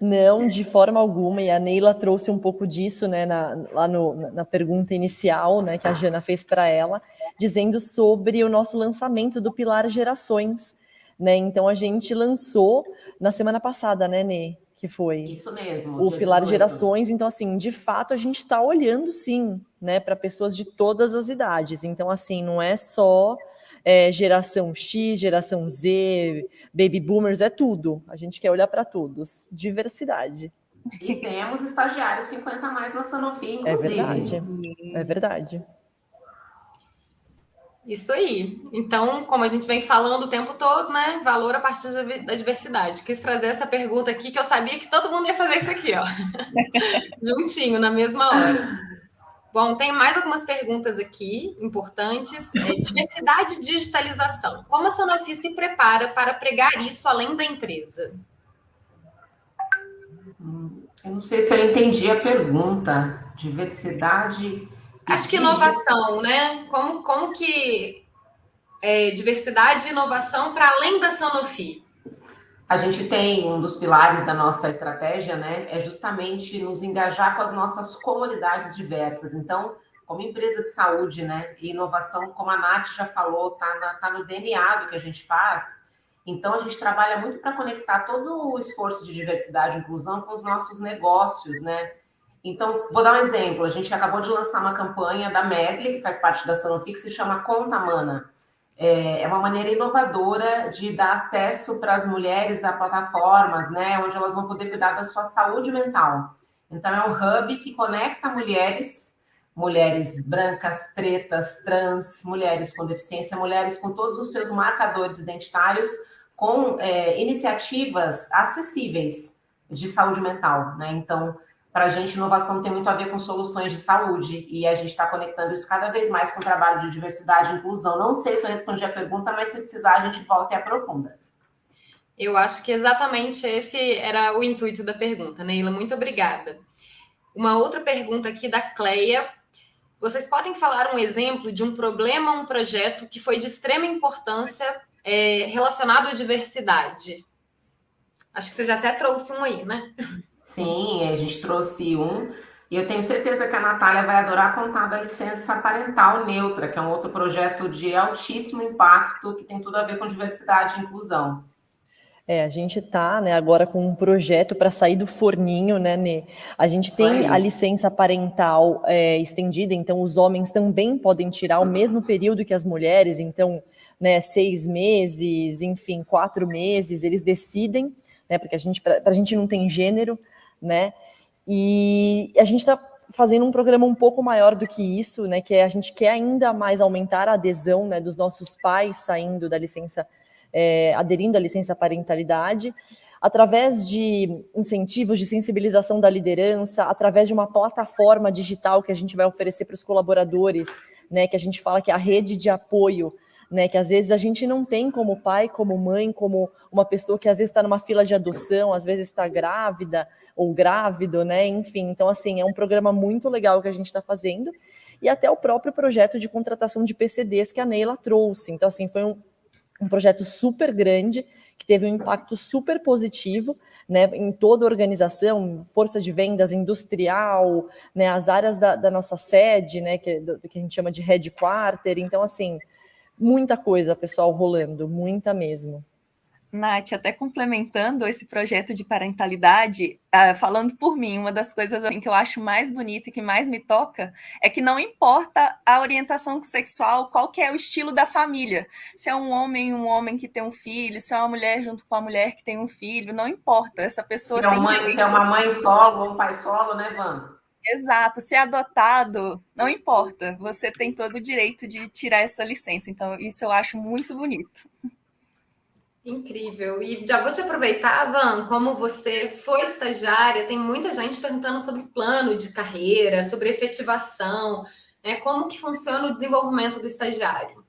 Não, de forma alguma. E a Neila trouxe um pouco disso, né, na pergunta inicial, né, que a Jana fez para ela, dizendo sobre o nosso lançamento do Pilar Gerações, né? Então a gente lançou na semana passada, né, Nê? Que foi
isso mesmo,
o Pilar 18. Gerações. Então, assim, de fato, a gente está olhando, sim, né, para pessoas de todas as idades. Então, assim, não é só geração X, geração Z, baby boomers, é tudo. A gente quer olhar para todos. Diversidade.
E temos estagiários 50 a mais na Sanofi, inclusive.
É verdade.
Isso aí. Então, como a gente vem falando o tempo todo, né? Valor a partir da diversidade. Quis trazer essa pergunta aqui, que eu sabia que todo mundo ia fazer isso aqui, ó. Juntinho, na mesma hora. Bom, tem mais algumas perguntas aqui importantes. Diversidade e digitalização. Como a Sanofi se prepara para pregar isso além da empresa?
Eu não sei se eu entendi a pergunta. Diversidade e
Acho que inovação, né? Como que diversidade e inovação para além da Sanofi?
A gente tem um dos pilares da nossa estratégia, né? É justamente nos engajar com as nossas comunidades diversas. Então, como empresa de saúde, né? E inovação, como a Nath já falou, tá no DNA do que a gente faz. Então, a gente trabalha muito para conectar todo o esforço de diversidade e inclusão com os nossos negócios, né? Então, vou dar um exemplo. A gente acabou de lançar uma campanha da Medley, que faz parte da Sanofi, que se chama Conta Mana. É uma maneira inovadora de dar acesso para as mulheres a plataformas, né, onde elas vão poder cuidar da sua saúde mental. Então, é um hub que conecta mulheres brancas, pretas, trans, mulheres com deficiência, mulheres com todos os seus marcadores identitários, com iniciativas acessíveis de saúde mental, né? Então, para a gente, inovação tem muito a ver com soluções de saúde e a gente está conectando isso cada vez mais com o trabalho de diversidade e inclusão. Não sei se eu respondi a pergunta, mas se precisar, a gente volta e aprofunda.
Eu acho que exatamente esse era o intuito da pergunta, Neila. Muito obrigada. Uma outra pergunta aqui da Cleia. Vocês podem falar um exemplo de um problema ou um projeto que foi de extrema importância relacionado à diversidade? Acho que você já até trouxe um aí, né?
Sim, a gente trouxe um. E eu tenho certeza que a Natália vai adorar contar da licença parental neutra, que é um outro projeto de altíssimo impacto que tem tudo a ver com diversidade e inclusão.
A gente está, né, agora com um projeto para sair do forninho, né, Nê? A gente
Isso
tem
aí.
a licença parental estendida, então os homens também podem tirar o mesmo período que as mulheres, então, né, 6 meses, enfim, 4 meses, eles decidem, né, porque para a gente não tem gênero, né? E a gente está fazendo um programa um pouco maior do que isso, né? Que a gente quer ainda mais aumentar a adesão, né, dos nossos pais saindo da licença, aderindo à licença parentalidade, através de incentivos de sensibilização da liderança, através de uma plataforma digital que a gente vai oferecer para os colaboradores, né? Que a gente fala que é a rede de apoio, né, que às vezes a gente não tem como pai, como mãe, como uma pessoa que às vezes está numa fila de adoção, às vezes está grávida ou grávido, né, enfim. Então, assim, é um programa muito legal que a gente está fazendo, e até o próprio projeto de contratação de PCDs que a Neila trouxe. Então, assim, foi um projeto super grande, que teve um impacto super positivo, né, em toda a organização, força de vendas industrial, né, as áreas da nossa sede, né, que a gente chama de headquarter. Então, assim, muita coisa, pessoal, rolando, muita mesmo.
Nath, até complementando esse projeto de parentalidade, falando por mim, uma das coisas assim, que eu acho mais bonita e que mais me toca é que não importa a orientação sexual, qual que é o estilo da família. Se é um homem que tem um filho, se é uma mulher junto com a mulher que tem um filho, não importa. Essa pessoa
Se é uma mãe solo ou um pai solo, né, Van?
Exato, se é adotado, não importa, você tem todo o direito de tirar essa licença. Então, isso eu acho muito bonito.
Incrível. E já vou te aproveitar, Van, como você foi estagiária, tem muita gente perguntando sobre plano de carreira, sobre efetivação, né? Como que funciona o desenvolvimento do estagiário?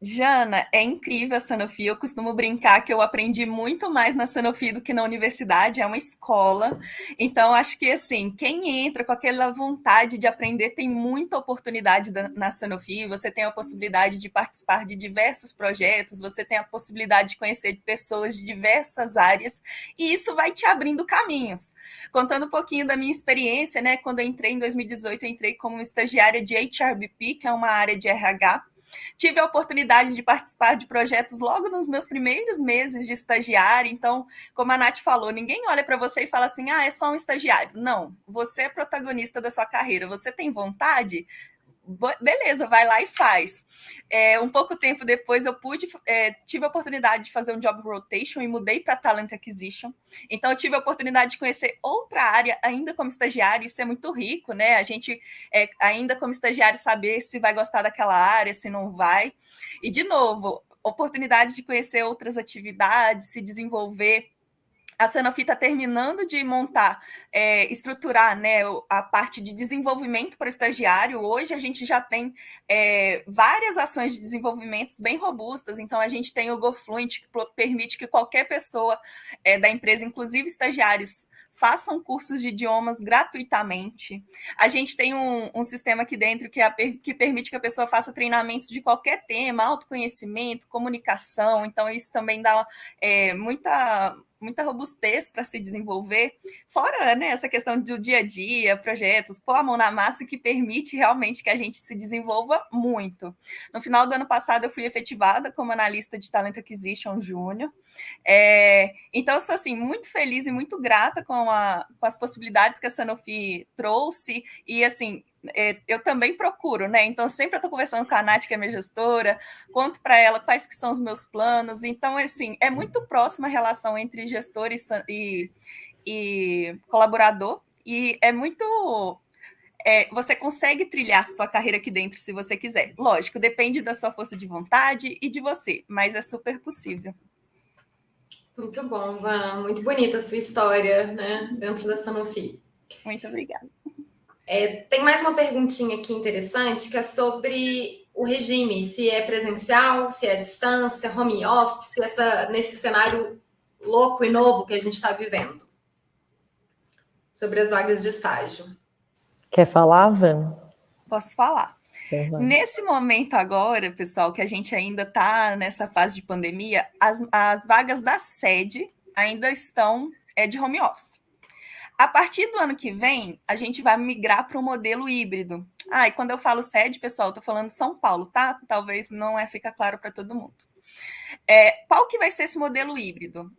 Jana, é incrível a Sanofi. Eu costumo brincar que eu aprendi muito mais na Sanofi do que na universidade, é uma escola. Então, acho que assim, quem entra com aquela vontade de aprender tem muita oportunidade na Sanofi. Você tem a possibilidade de participar de diversos projetos, você tem a possibilidade de conhecer pessoas de diversas áreas, e isso vai te abrindo caminhos. Contando um pouquinho da minha experiência, né? Quando eu entrei em 2018, eu entrei como estagiária de HRBP, que é uma área de RH. Tive a oportunidade de participar de projetos logo nos meus primeiros meses de estagiário. Então, como a Nath falou, ninguém olha para você e fala assim, é só um estagiário. Não, você é protagonista da sua carreira. Você tem vontade? beleza, vai lá e faz. Um pouco tempo depois eu tive a oportunidade de fazer um job rotation e mudei para Talent Acquisition. Então eu tive a oportunidade de conhecer outra área ainda como estagiário, isso é muito rico, né? A gente ainda como estagiário saber se vai gostar daquela área, se não vai. E de novo, oportunidade de conhecer outras atividades, se desenvolver. A Sanofi está terminando de montar, estruturar, né, a parte de desenvolvimento para o estagiário. Hoje a gente já tem várias ações de desenvolvimento bem robustas. Então a gente tem o GoFluent, que permite que qualquer pessoa da empresa, inclusive estagiários, façam cursos de idiomas gratuitamente. A gente tem um sistema aqui dentro que permite que a pessoa faça treinamentos de qualquer tema, autoconhecimento, comunicação. Então isso também dá muita robustez para se desenvolver, fora, né, essa questão do dia a dia, projetos, pôr a mão na massa, que permite realmente que a gente se desenvolva muito. No final do ano passado, eu fui efetivada como analista de Talent Acquisition Júnior. Então, eu sou assim, muito feliz e muito grata com as possibilidades que a Sanofi trouxe, e assim, eu também procuro, né? Então, sempre eu estou conversando com a Nath, que é minha gestora, conto para ela quais que são os meus planos. Então, assim, é muito próxima a relação entre gestor e colaborador, e é muito... você consegue trilhar sua carreira aqui dentro se você quiser. Lógico, depende da sua força de vontade e de você, mas é super possível.
Muito bom, Van. Muito bonita a sua história, né, dentro da Sanofi.
Muito obrigada.
Tem mais uma perguntinha aqui interessante, que é sobre o regime, se é presencial, se é à distância, home office, nesse cenário louco e novo que a gente está vivendo. Sobre as vagas de estágio.
Quer falar, Van?
Posso falar. Nesse momento agora, pessoal, que a gente ainda está nessa fase de pandemia, as vagas da sede ainda estão de home office. A partir do ano que vem, a gente vai migrar para o modelo híbrido. E quando eu falo sede, pessoal, eu estou falando São Paulo, tá? Talvez não fica claro para todo mundo. Qual que vai ser esse modelo híbrido?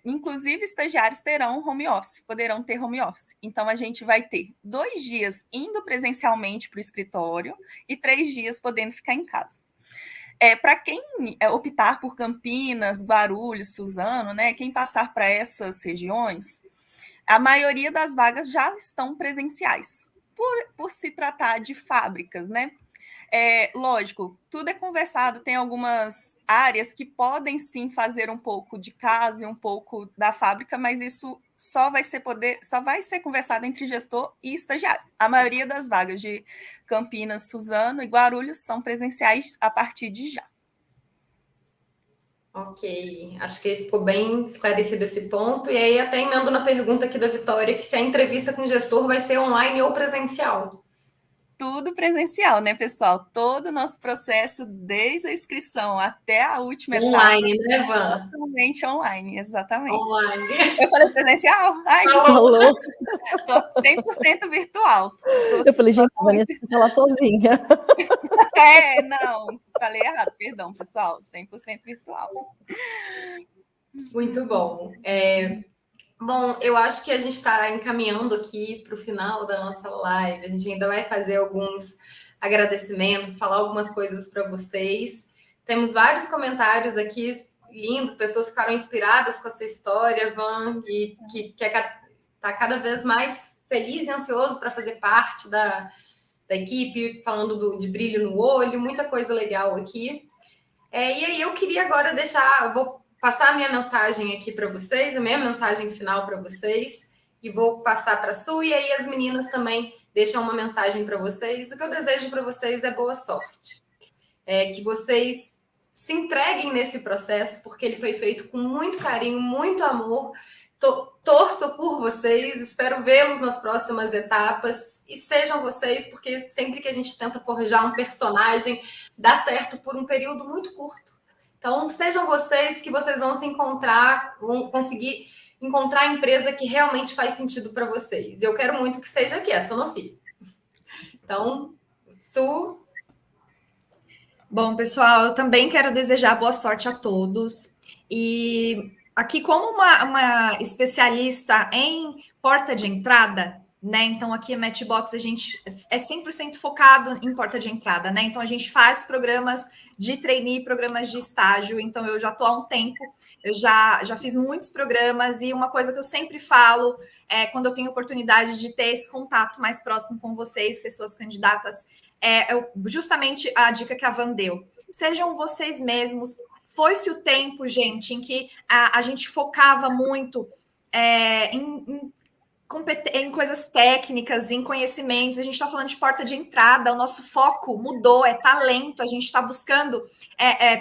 Inclusive, estagiários terão home office, poderão ter home office. Então, a gente vai ter 2 dias indo presencialmente para o escritório e 3 dias podendo ficar em casa. Para quem optar por Campinas, Guarulhos, Suzano, né, quem passar para essas regiões, a maioria das vagas já estão presenciais, por se tratar de fábricas, né? Lógico, tudo é conversado, tem algumas áreas que podem sim fazer um pouco de casa e um pouco da fábrica, mas isso só vai ser conversado entre gestor e estagiário. A maioria das vagas de Campinas, Suzano e Guarulhos são presenciais a partir de já.
Ok, acho que ficou bem esclarecido esse ponto. E aí, até emendo na pergunta aqui da Vitória, que se a entrevista com o gestor vai ser online ou presencial.
Tudo presencial, né, pessoal? Todo o nosso processo, desde a inscrição até a última
online,
etapa.
Né, Van?
Totalmente online, exatamente.
Online.
Eu falei presencial? Ai, que
falou.
Tô 100% virtual.
Eu falei, gente, a Vanessa vai falar sozinha.
Não, falei errado, perdão, pessoal, 100% virtual.
Muito bom. Bom, eu acho que a gente está encaminhando aqui para o final da nossa live. A gente ainda vai fazer alguns agradecimentos, falar algumas coisas para vocês. Temos vários comentários aqui lindos, pessoas que ficaram inspiradas com a sua história, Van, e que está cada vez mais feliz e ansioso para fazer parte da equipe, falando de brilho no olho, muita coisa legal aqui. E aí eu queria agora vou passar a minha mensagem aqui para vocês, a minha mensagem final para vocês, e vou passar para a Su, e aí as meninas também deixam uma mensagem para vocês. O que eu desejo para vocês é boa sorte. Que vocês se entreguem nesse processo, porque ele foi feito com muito carinho, muito amor. Torço por vocês, espero vê-los nas próximas etapas, e sejam vocês, porque sempre que a gente tenta forjar um personagem, dá certo por um período muito curto. Então, sejam vocês, que vocês vão se encontrar, vão conseguir encontrar a empresa que realmente faz sentido para vocês. Eu quero muito que seja aqui, a Sanofi. Então, Su.
Bom, pessoal, eu também quero desejar boa sorte a todos. E aqui, como uma especialista em porta de entrada, né? Então, aqui a Matchbox, a gente é 100% focado em porta de entrada, né? Então, a gente faz programas de trainee, programas de estágio. Então, eu já estou há um tempo, eu já fiz muitos programas, e uma coisa que eu sempre falo é, quando eu tenho oportunidade de ter esse contato mais próximo com vocês, pessoas candidatas, justamente a dica que a Van deu. Sejam vocês mesmos. Foi-se o tempo, gente, em que a gente focava muito em coisas técnicas, em conhecimentos. A gente está falando de porta de entrada, o nosso foco mudou, é talento. A gente está buscando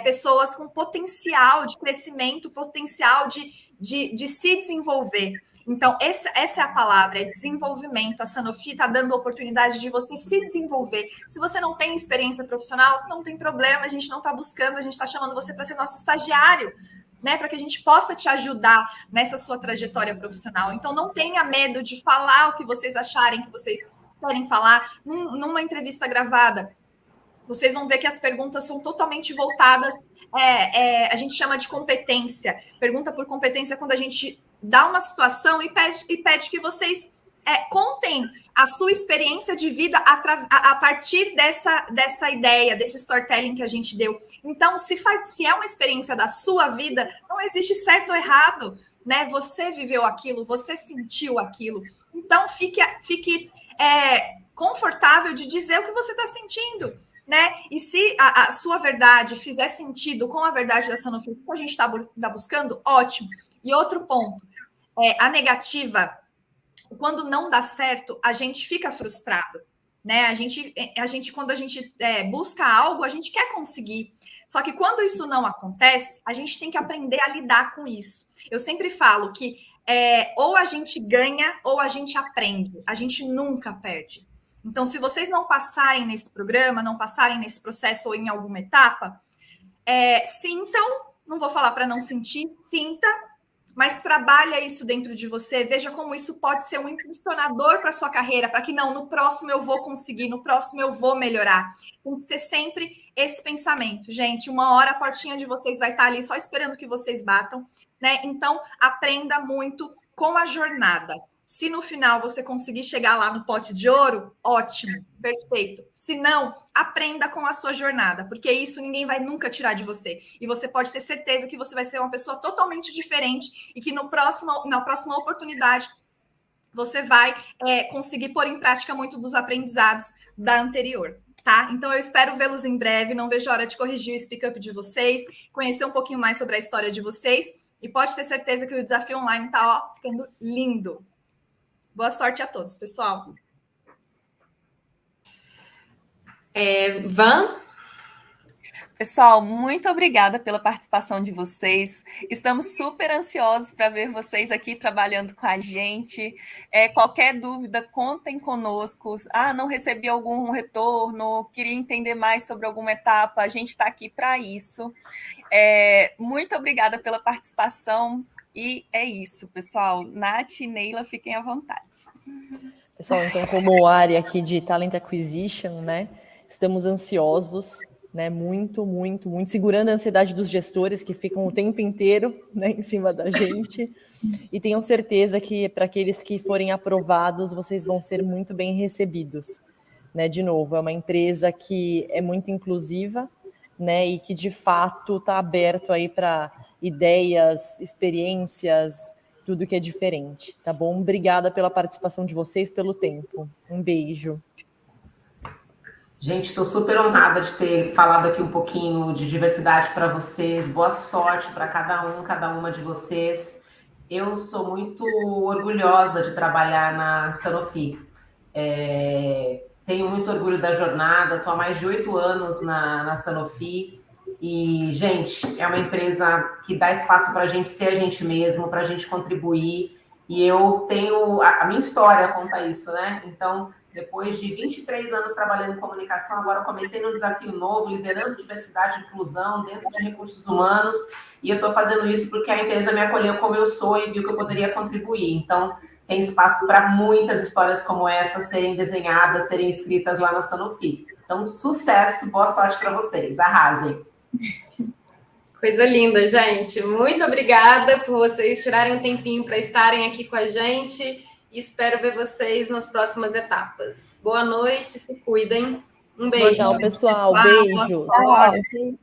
pessoas com potencial de crescimento, potencial de se desenvolver. Então, essa é a palavra, é desenvolvimento. A Sanofi está dando a oportunidade de você se desenvolver. Se você não tem experiência profissional, não tem problema, a gente não está buscando, a gente está chamando você para ser nosso estagiário, né, para que a gente possa te ajudar nessa sua trajetória profissional. Então, não tenha medo de falar o que vocês acharem que vocês querem falar numa entrevista gravada. Vocês vão ver que as perguntas são totalmente voltadas, a gente chama de competência. Pergunta por competência quando a gente dá uma situação e pede que vocês contem a sua experiência de vida a partir dessa ideia, desse storytelling que a gente deu. Então, se é uma experiência da sua vida, não existe certo ou errado, né? Você viveu aquilo, você sentiu aquilo. Então, fique confortável de dizer o que você está sentindo, né? E se a sua verdade fizer sentido com a verdade da Sanofi que a gente está buscando, ótimo. E outro ponto, a negativa, quando não dá certo, a gente fica frustrado, né? A gente quando a gente busca algo, a gente quer conseguir. Só que quando isso não acontece, a gente tem que aprender a lidar com isso. Eu sempre falo que ou a gente ganha ou a gente aprende. A gente nunca perde. Então, se vocês não passarem nesse programa, não passarem nesse processo ou em alguma etapa, sintam, não vou falar para não sentir, sinta, mas trabalha isso dentro de você, veja como isso pode ser um impulsionador para a sua carreira, para que no próximo eu vou conseguir, no próximo eu vou melhorar. Tem que ser sempre esse pensamento. Gente, uma hora a portinha de vocês vai estar ali só esperando que vocês batam, né? Então, aprenda muito com a jornada. Se no final você conseguir chegar lá no pote de ouro, ótimo, perfeito. Se não, aprenda com a sua jornada, porque isso ninguém vai nunca tirar de você. E você pode ter certeza que você vai ser uma pessoa totalmente diferente e que na próxima oportunidade você vai conseguir pôr em prática muito dos aprendizados da anterior. Tá? Então, eu espero vê-los em breve. Não vejo a hora de corrigir o speak-up de vocês, conhecer um pouquinho mais sobre a história de vocês. E pode ter certeza que o desafio online está ficando lindo. Boa sorte a todos, pessoal.
Van?
Pessoal, muito obrigada pela participação de vocês. Estamos super ansiosos para ver vocês aqui trabalhando com a gente. Qualquer dúvida, contem conosco. Não recebi algum retorno, queria entender mais sobre alguma etapa. A gente está aqui para isso. Muito obrigada pela participação. E é isso, pessoal. Nath e Neila, fiquem à vontade.
Pessoal, então, como área aqui de Talent Acquisition, né, estamos ansiosos, né, muito, segurando a ansiedade dos gestores que ficam o tempo inteiro, né, em cima da gente. E tenham certeza que, para aqueles que forem aprovados, vocês vão ser muito bem recebidos. Né, de novo, é uma empresa que é muito inclusiva, né, e que, de fato, está aberto aí para ideias, experiências, tudo que é diferente, tá bom? Obrigada pela participação de vocês, pelo tempo. Um beijo.
Gente, estou super honrada de ter falado aqui um pouquinho de diversidade para vocês. Boa sorte para cada uma de vocês. Eu sou muito orgulhosa de trabalhar na Sanofi. Tenho muito orgulho da jornada, estou há mais de 8 anos na Sanofi. E, gente, é uma empresa que dá espaço para a gente ser a gente mesmo, para a gente contribuir. E eu tenho... A minha história conta isso, né? Então, depois de 23 anos trabalhando em comunicação, agora eu comecei num desafio novo, liderando diversidade e inclusão dentro de recursos humanos. E eu estou fazendo isso porque a empresa me acolheu como eu sou e viu que eu poderia contribuir. Então, tem espaço para muitas histórias como essa serem desenhadas, serem escritas lá na Sanofi. Então, sucesso, boa sorte para vocês. Arrasem!
Coisa linda, gente. Muito obrigada por vocês tirarem um tempinho para estarem aqui com a gente. e espero ver vocês nas próximas etapas. Boa noite, se cuidem. Um beijo.
Tchau, pessoal.
Boa
Beijos.
sorte.